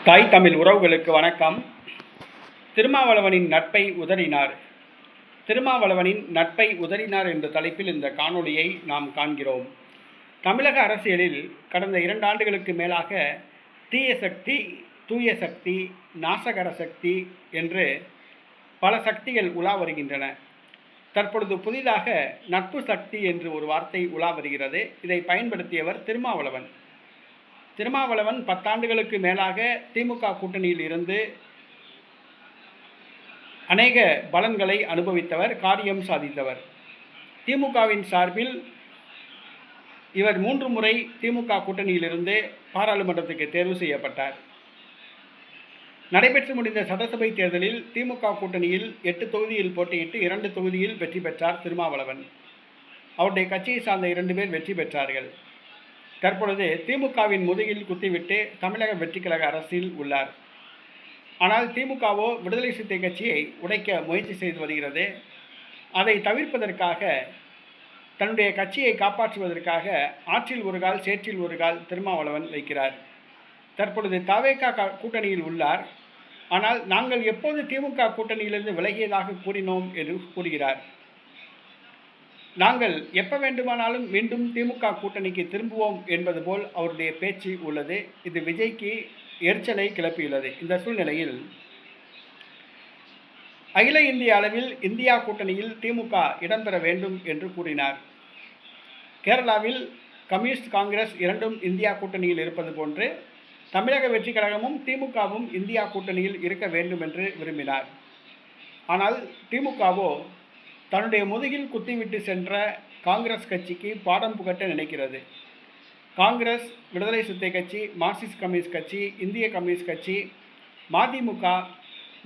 தாய் தமிழ் உறவுகளுக்கு வணக்கம். திருமாவளவனின் நட்பை உதறினார். திருமாவளவனின் நட்பை உதறினார் என்ற தலைப்பில் இந்த காணொளியை நாம் காண்கிறோம். தமிழக அரசியலில் கடந்த 2 ஆண்டுகளுக்கு மேலாக தீய சக்தி, தூய சக்தி, நாசகர சக்தி என்று பல சக்திகள் உலா வருகின்றன. தற்பொழுது புதிதாக நட்பு சக்தி என்று ஒரு வார்த்தை உலா வருகிறது. இதை பயன்படுத்தியவர் திருமாவளவன். திருமாவளவன் 10 ஆண்டுகளுக்கு மேலாக திமுக கூட்டணியில் இருந்து அநேக பலன்களை அனுபவித்தவர், காரியம் சாதித்தவர். திமுகவின் சார்பில் இவர் 3 முறை திமுக கூட்டணியிலிருந்து பாராளுமன்றத்துக்கு தேர்வு செய்யப்பட்டார். நடைபெற்று முடிந்த சட்டசபை தேர்தலில் திமுக கூட்டணியில் 8 தொகுதியில் போட்டியிட்டு 2 தொகுதியில் வெற்றி பெற்றார் திருமாவளவன். அவருடைய கட்சியை சார்ந்த 2 பேர் வெற்றி பெற்றார்கள். தற்பொழுது திமுகவின் முதுகில் குத்திவிட்டு தமிழக வெற்றி கழக அரசில் உள்ளார். ஆனால் திமுகவோ விடுதலை சிறுத்தை கட்சியை உடைக்க முயற்சி செய்து வருகிறது. அதை தவிர்ப்பதற்காக, தன்னுடைய கட்சியை காப்பாற்றுவதற்காக ஆற்றில் ஒரு கால் சேற்றில் ஒரு கால் திருமாவளவன் வைக்கிறார். தற்பொழுது தவேக கூட்டணியில் உள்ளார். ஆனால் நாங்கள் எப்போது திமுக கூட்டணியிலிருந்து விலகியதாக கூறினோம் என்று கூறுகிறார். நாங்கள் எப்போ வேண்டுமானாலும் மீண்டும் திமுக கூட்டணிக்கு திரும்புவோம் என்பது போல் அவருடைய பேச்சு உள்ளது. இது விஜய்க்கு எரிச்சலை கிளப்பியுள்ளது. இந்த சூழ்நிலையில் அகில இந்திய அளவில் இந்தியா கூட்டணியில் திமுக இடம்பெற வேண்டும் என்று கூறினார். கேரளாவில் கம்யூனிஸ்ட் காங்கிரஸ் இரண்டும் இந்தியா கூட்டணியில் இருப்பது போன்று தமிழக வெற்றி கழகமும் திமுகவும் இந்தியா கூட்டணியில் இருக்க வேண்டும் என்று விரும்பினார். ஆனால் திமுகவோ தன்னுடைய முதுகில் குத்திவிட்டு சென்ற காங்கிரஸ் கட்சிக்கு பாடம் புகட்ட நினைக்கிறது. காங்கிரஸ், விடுதலை சிறுத்தை கட்சி, மார்க்சிஸ்ட் கம்யூனிஸ்ட் கட்சி, இந்திய கம்யூனிஸ்ட் கட்சி, மதிமுக,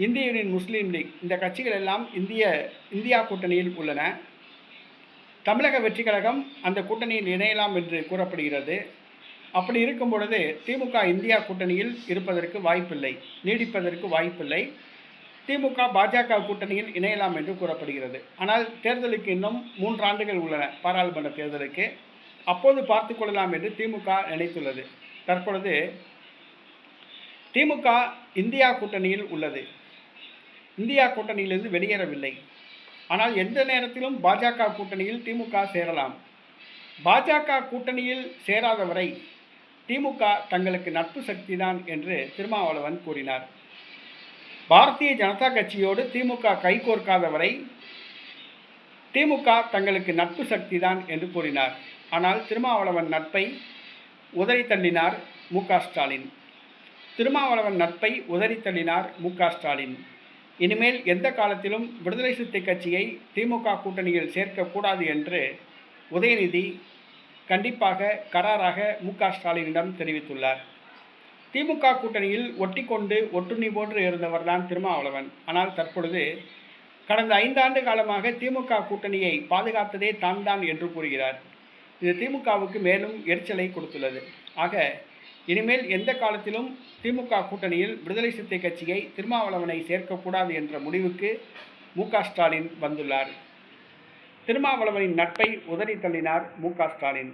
இந்திய யூனியன் முஸ்லீம் லீக், இந்த கட்சிகள் எல்லாம் இந்தியா கூட்டணியில் உள்ளன. தமிழக வெற்றி கழகம் அந்த கூட்டணியில் இணையலாம் என்று கூறப்படுகிறது. அப்படி இருக்கும் பொழுது திமுக இந்தியா கூட்டணியில் இருப்பதற்கு வாய்ப்பில்லை, நீடிப்பதற்கு வாய்ப்பில்லை. திமுக பாஜக கூட்டணியில் இணையலாம் என்று கூறப்படுகிறது. ஆனால் தேர்தலுக்கு இன்னும் 3 ஆண்டுகள் உள்ளன, பாராளுமன்ற தேர்தலுக்கு. அப்போது பார்த்து கொள்ளலாம் என்று திமுக நினைத்துள்ளது. தற்பொழுது திமுக இந்தியா கூட்டணியில் உள்ளது. இந்தியா கூட்டணியிலிருந்து வெளியேறவில்லை. ஆனால் எந்த நேரத்திலும் பாஜக கூட்டணியில் திமுக சேரலாம். பாஜக கூட்டணியில் சேராதவரை திமுக தங்களுக்கு நட்பு சக்தி தான் என்று திருமாவளவன் கூறினார். பாரதிய ஜனதா கட்சியோடு திமுக கைகோர்க்காத வரை திமுக தங்களுக்கு நட்பு சக்தி தான் என்று கூறினார். ஆனால் திருமாவளவன் நட்பை உதறி தள்ளினார் மு.க. ஸ்டாலின். திருமாவளவன் நட்பை உதறி தள்ளினார் மு.க. ஸ்டாலின். இனிமேல் எந்த காலத்திலும் விடுதலை சிறுத்தை கட்சியை திமுக கூட்டணியில் சேர்க்கக்கூடாது என்று உதயநிதி கண்டிப்பாக கராராக மு.க. ஸ்டாலினிடம் தெரிவித்துள்ளார். திமுக கூட்டணியில் ஒட்டிக்கொண்டு ஒட்டுண்ணி போன்று இருந்தவர் தான் திருமாவளவன். ஆனால் தற்பொழுது கடந்த 5 ஆண்டு காலமாக திமுக கூட்டணியை பாதுகாத்ததே தான் என்று கூறுகிறார். இது திமுகவுக்கு மேலும் எரிச்சலை கொடுத்துள்ளது. ஆக இனிமேல் எந்த காலத்திலும் திமுக கூட்டணியில் விடுதலை சிறுத்தை கட்சியை திருமாவளவனை சேர்க்கக்கூடாது என்ற முடிவுக்கு மு.க. ஸ்டாலின் வந்துள்ளார். திருமாவளவனின் நட்பை உதறி தள்ளினார் மு.க. ஸ்டாலின்.